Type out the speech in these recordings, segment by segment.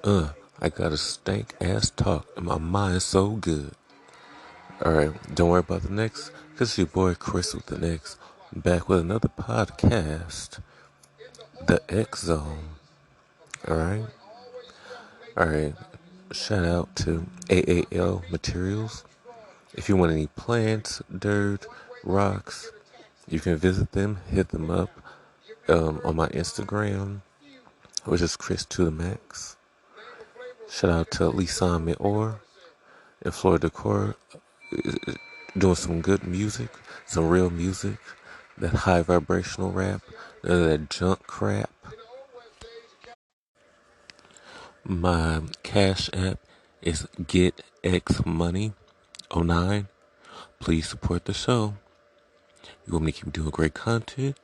I got a stank ass talk and my mind's so good. Alright, don't worry about the next, cause it's your boy Chris with the next. Back with another podcast, The X Zone. Alright? Alright, shout out to AAL Materials. If you want any plants, dirt, rocks, you can visit them, hit them up on my Instagram, which is Chris to the Max. Shout out to Lisan Meor and Florida Decor, doing some good music, some real music, that high vibrational rap, none of that junk crap. My Cash App is GetXMoney09. Please support the show. You want me to keep doing great content?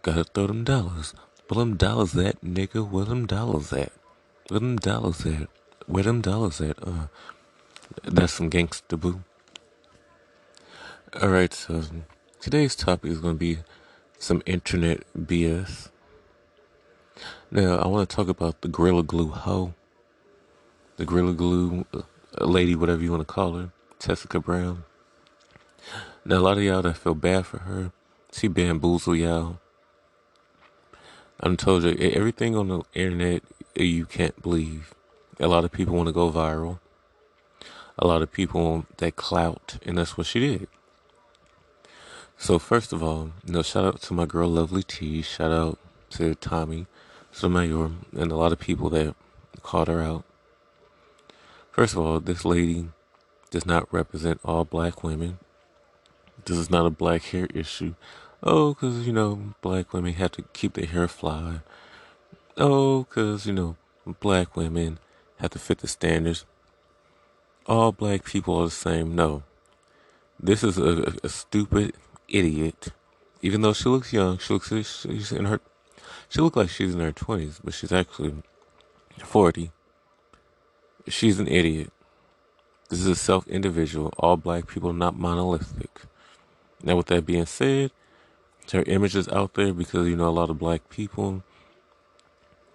Gotta throw them dollars. Where them dollars at, nigga? Where them dollars at? Where them dollars at? Where them dollars at? That's some gangsta boo. Alright, so today's topic is gonna be some internet BS. Now, I want to talk about the Gorilla Glue hoe, the Gorilla Glue lady, whatever you want to call her, Tessica Brown. Now, a lot of y'all that feel bad for her, she bamboozled y'all. I'm told you, everything on the internet you can't believe. A lot of people want to go viral. A lot of people want that clout, and that's what she did. So first of all, shout out to my girl Lovely T. Shout out to Tommy Sotomayor and a lot of people that called her out. First of all, this lady does not represent all black women. This is not a black hair issue. Oh, because, black women have to keep their hair fly. Oh, because, black women have to fit the standards. All black people are the same. No. This is a stupid idiot. Even though she looks young, she looks like she's in her 20s, but she's actually 40. She's an idiot. This is a self-individual. All black people are not monolithic. Now, with that being said, her image is out there because, a lot of black people,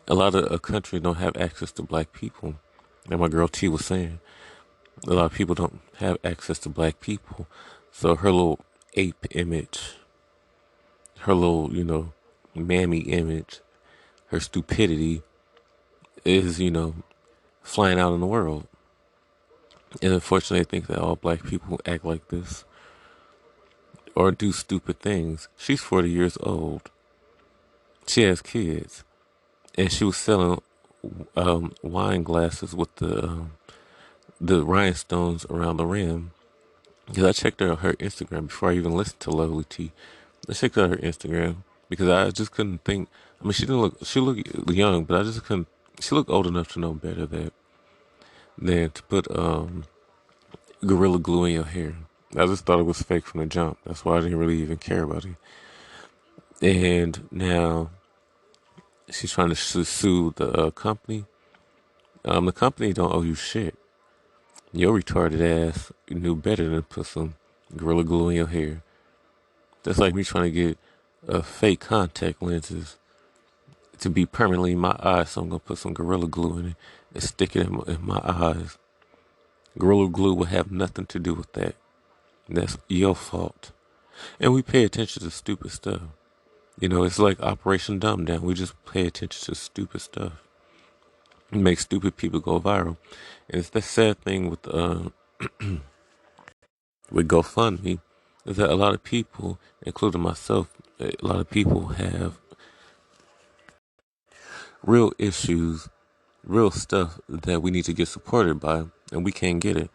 a lot of a country don't have access to black people. And my girl T was saying, a lot of people don't have access to black people. So her little ape image, her little, mammy image, her stupidity is, flying out in the world. And unfortunately, I think that all black people act like this or do stupid things. She's 40 years old. She has kids. And she was selling wine glasses with the rhinestones around the rim. Because I checked her Instagram before I even listened to Lovely T. I checked out her Instagram because I just couldn't think. I mean, she looked young, but I just couldn't. She looked old enough to know better than to put Gorilla Glue in your hair. I just thought it was fake from the jump. That's why I didn't really even care about it. And now she's trying to sue the company. The company don't owe you shit. Your retarded ass knew better than to put some Gorilla Glue in your hair. That's like me trying to get fake contact lenses to be permanently in my eyes, so I'm going to put some Gorilla Glue in it and stick it in my eyes. Gorilla Glue will have nothing to do with that. That's your fault. And we pay attention to stupid stuff. It's like Operation Dumb Down. We just pay attention to stupid stuff. It makes stupid people go viral. And it's the sad thing with with GoFundMe is that a lot of people, including myself, a lot of people have real issues, real stuff that we need to get supported by, and we can't get it.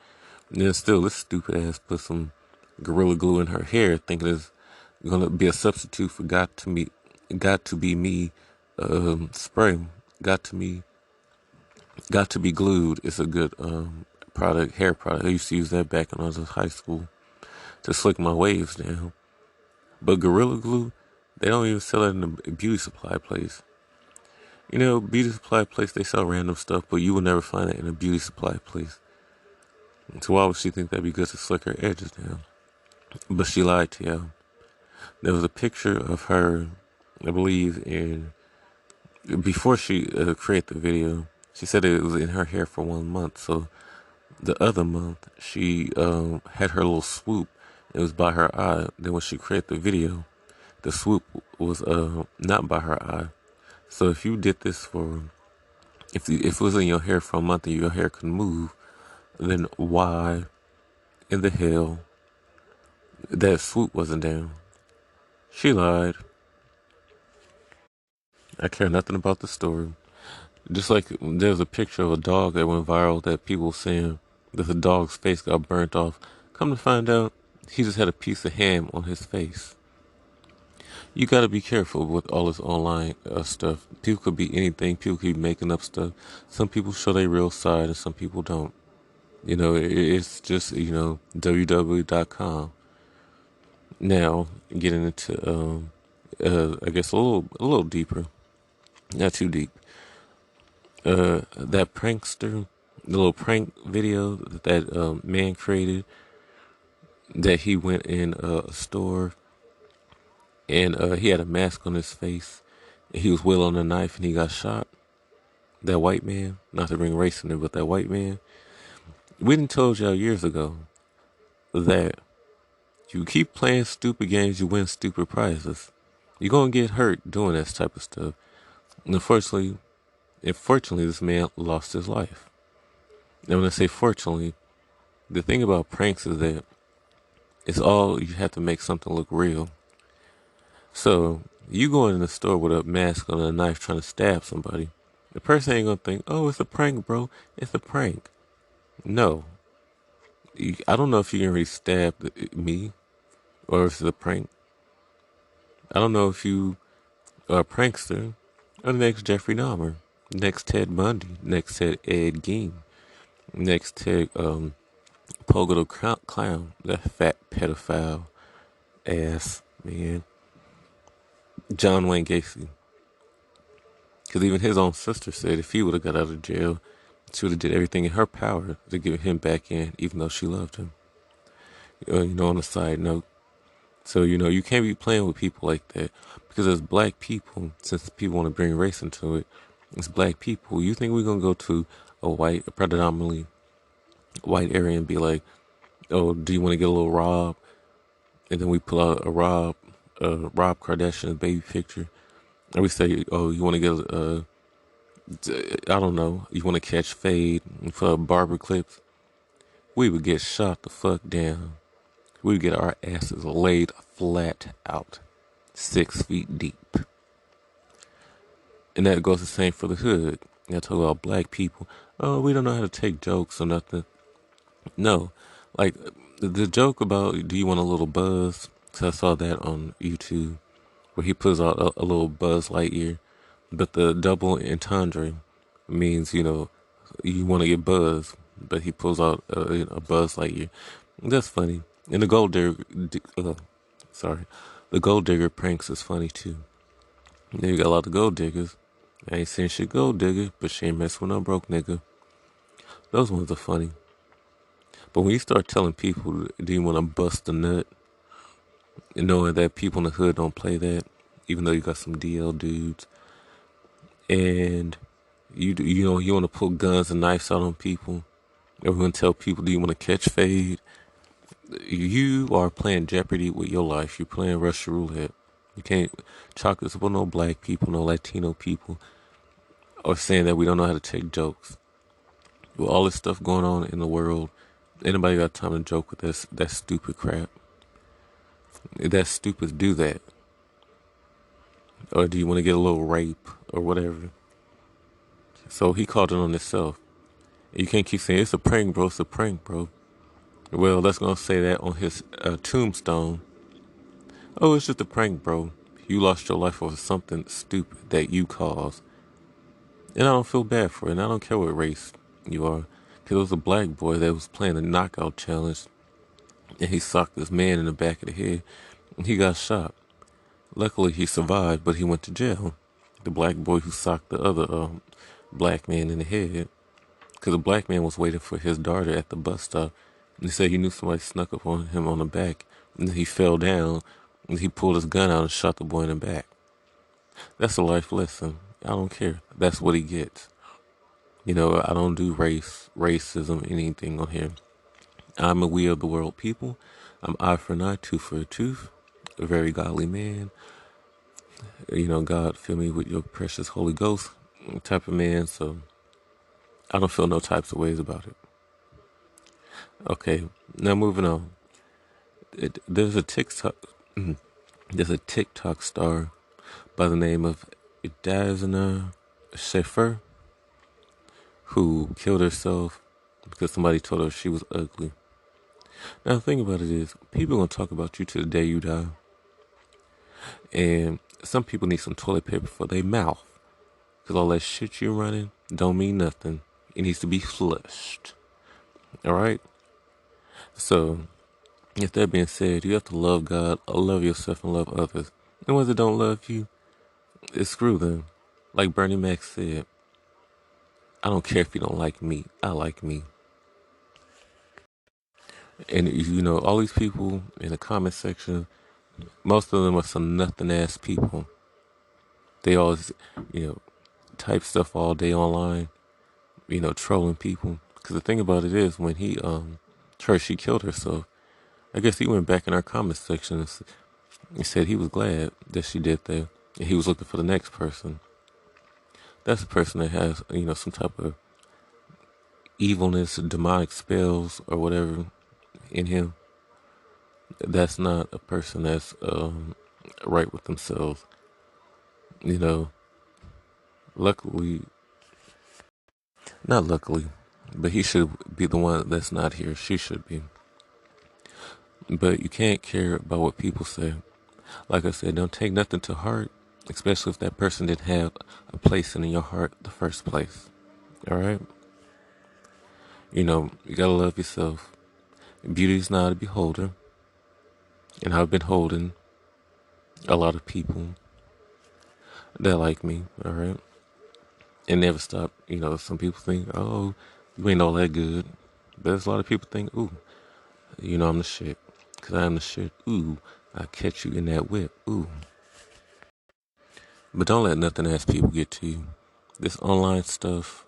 And then still, this stupid ass put some Gorilla Glue in her hair, thinking it's gonna be a substitute for got to be me spray. Got to be glued. It's a good hair product. I used to use that back when I was in high school to slick my waves down. But Gorilla Glue, they don't even sell it in a beauty supply place. Beauty supply place, they sell random stuff, but you will never find it in a beauty supply place. So why would she think that'd be good to slick her edges down? But she lied to you. There was a picture of her, I believe, before she created the video, She said it was in her hair for 1 month. So the other month, she had her little swoop. It was by her eye. Then when she created the video, the swoop was not by her eye. So if you did this for, if it was in your hair for a month and your hair could move, then why in the hell that swoop wasn't down? She lied. I care nothing about the story. Just like there's a picture of a dog that went viral that people saying that the dog's face got burnt off. Come to find out, he just had a piece of ham on his face. You got to be careful with all this online stuff. People could be anything. People could be making up stuff. Some people show their real side and some people don't. It's just, www.com. Now, getting into, I guess a little deeper, not too deep. That prankster, the little prank video that man created, that he went in a store and he had a mask on his face. And he was wielding a knife and he got shot. That white man, not to bring race in it, but that white man. We done told y'all years ago that you keep playing stupid games, you win stupid prizes. You're gonna get hurt doing that type of stuff. And unfortunately, this man lost his life. And when I say fortunately, the thing about pranks is that it's all you have to make something look real. So you going in the store with a mask on and a knife trying to stab somebody. The person ain't gonna think, "Oh, it's a prank, bro. It's a prank." No, I don't know if you already stabbed me or if it's a prank. I don't know if you are a prankster or the next Jeffrey Dahmer, next Ted Bundy, next Ted Ed Gein, next Ted Pogo the Clown, that fat pedophile ass man, John Wayne Gacy. Because even his own sister said if he would have got out of jail, she would have did everything in her power to get him back in, even though she loved him. On a side note. So, you can't be playing with people like that. Because as black people, since people want to bring race into it, as black people, you think we're going to go to a predominantly white area and be like, "Oh, do you want to get a little Rob?" And then we pull out Rob Kardashian's baby picture. And we say, "Oh, you want to get, I don't know, you want to catch fade for barber clips?" We would get shot the fuck down. We would get our asses laid flat out, 6 feet deep. And that goes the same for the hood. I talk about black people. Oh, we don't know how to take jokes or nothing. No, like the joke about do you want a little buzz? So I saw that on YouTube where he puts out a little Buzz Lightyear, but the double entendre means you want to get buzz, but he pulls out a Buzz Lightyear. That's funny. And sorry, the gold digger pranks is funny too. Then you got a lot of gold diggers. I ain't seen shit gold digger, but she ain't mess with no broke nigga. Those ones are funny. But when you start telling people, do you want to bust a nut? And knowing that people in the hood don't play that, even though you got some DL dudes. And you want to pull guns and knives out on people. Everyone tell people, do you want to catch fade? You are playing Jeopardy with your life. You're playing Russian roulette. You can't chalk this up with no black people, no Latino people, or saying that we don't know how to take jokes. With all this stuff going on in the world, anybody got time to joke with that stupid crap? If that's stupid, do that. Or do you want to get a little rape or whatever? So he called it on himself. You can't keep saying it's a prank, bro. It's a prank, bro. Well, let's gonna say that on his tombstone. Oh, it's just a prank, bro. You lost your life over something stupid that you caused. And I don't feel bad for it. And I don't care what race you are. Because it was a black boy that was playing a knockout challenge. And he socked this man in the back of the head. And he got shot. Luckily, he survived, but he went to jail. The black boy who socked the other black man in the head. Because the black man was waiting for his daughter at the bus stop. And he said he knew somebody snuck up on him on the back. And then he fell down. And he pulled his gun out and shot the boy in the back. That's a life lesson. I don't care. That's what he gets. I don't do racism, anything on here. I'm a we of the world people. I'm eye for an eye, tooth for a tooth. A very godly man. God, fill me with your precious Holy Ghost type of man. So I don't feel no types of ways about it. Okay, now moving on. There's a TikTok. There's a TikTok star by the name of Dazna Schaefer who killed herself because somebody told her she was ugly. Now the thing about it is, people are gonna talk about you to the day you die, and some people need some toilet paper for their mouth because all that shit you're running don't mean nothing. It needs to be flushed. All right. So, with that being said, you have to love God, love yourself, and love others. And ones that don't love you, screw them. Like Bernie Mac said, I don't care if you don't like me. I like me. And all these people in the comment section, most of them are some nothing ass people. They always, you know, type stuff all day online, trolling people. Because the thing about it is, when she killed herself, I guess he went back in our comment section and said he was glad that she did that. And he was looking for the next person. That's a person that has, some type of evilness, demonic spells, or whatever in him. That's not a person that's right with themselves. You know, luckily, not luckily, but he should be the one that's not here. She should be. But you can't care about what people say. Like I said, don't take nothing to heart, especially if that person didn't have a place in your heart in the first place. All right? You gotta love yourself. Beauty's not a beholder. And I've been holding a lot of people that like me, all right? And never stop. Some people think, oh, you ain't all that good. But there's a lot of people think, ooh, I'm the shit. Because I am the shit. Ooh, I catch you in that whip. Ooh. But don't let nothing ass people get to you. This online stuff,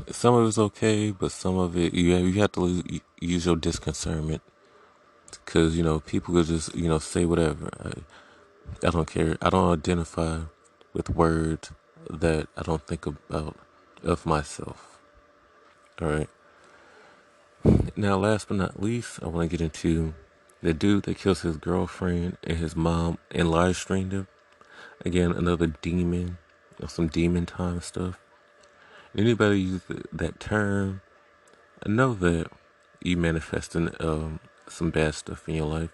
some of it's okay, but some of it, you have to use your discernment. Because, people could just, say whatever. I don't care. I don't identify with words that I don't think about of myself. All right. Now, last but not least, I want to get into the dude that kills his girlfriend and his mom and live streamed him. Again, another demon, some demon time stuff. Anybody use that term, I know that you manifesting some bad stuff in your life.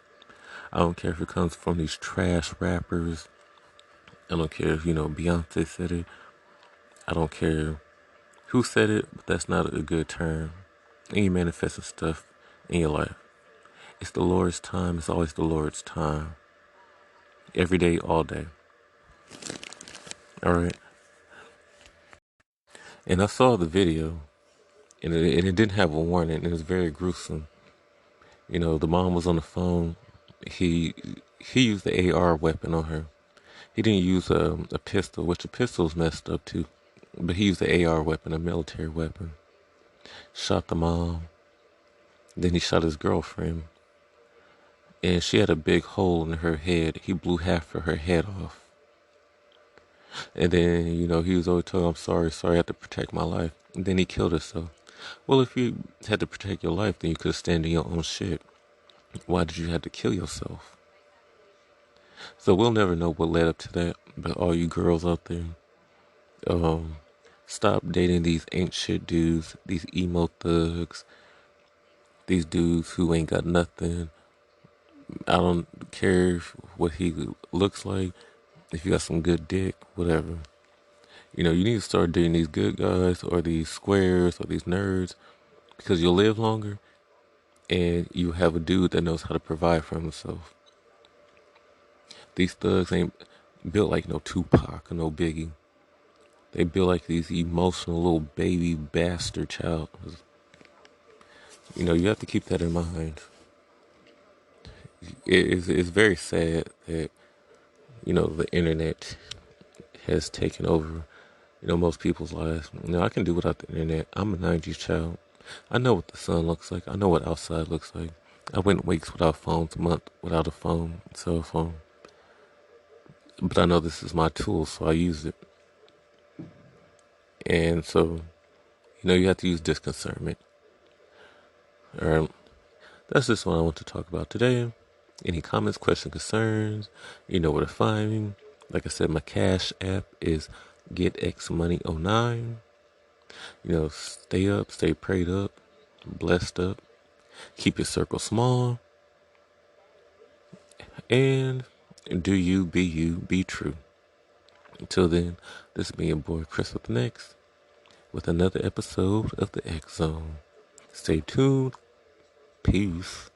I don't care if it comes from these trash rappers. I don't care if, Beyonce said it. I don't care who said it, but that's not a good term. And you manifesting stuff in your life. It's the Lord's time. It's always the Lord's time. Every day, all day. All right. And I saw the video, and it didn't have a warning. It was very gruesome. The mom was on the phone. He used the AR weapon on her. He didn't use a pistol, which a pistol's messed up too. But he used the AR weapon, a military weapon. Shot the mom. Then he shot his girlfriend. And she had a big hole in her head. He blew half of her head off. And then, he was always telling, I'm sorry, I had to protect my life. And then he killed himself. Well, if you had to protect your life, then you could stand in your own shit. Why did you have to kill yourself? So we'll never know what led up to that. But all you girls out there, stop dating these ain't shit dudes, these emo thugs, these dudes who ain't got nothing. I don't care what he looks like. If you got some good dick, whatever. You need to start dating these good guys or these squares or these nerds because you'll live longer and you have a dude that knows how to provide for himself. These thugs ain't built like no Tupac or no Biggie. They built like these emotional little baby bastard child. You have to keep that in mind. It's very sad that, the internet has taken over Most people's lives. I can do without the internet. I'm a 90s child. I know what the sun looks like. I know what outside looks like. I went weeks without phones, a month without a phone, cell phone. But I know this is my tool, so I use it. And so, you have to use discernment. That's just what I want to talk about today. Any comments, questions, concerns, you know where to find me. Like I said, my Cash App is GetXMoney09. Stay up, stay prayed up, blessed up. Keep your circle small. And do you, be true. Until then, this is me, your boy Chris up next with another episode of the X Zone. Stay tuned. Peace.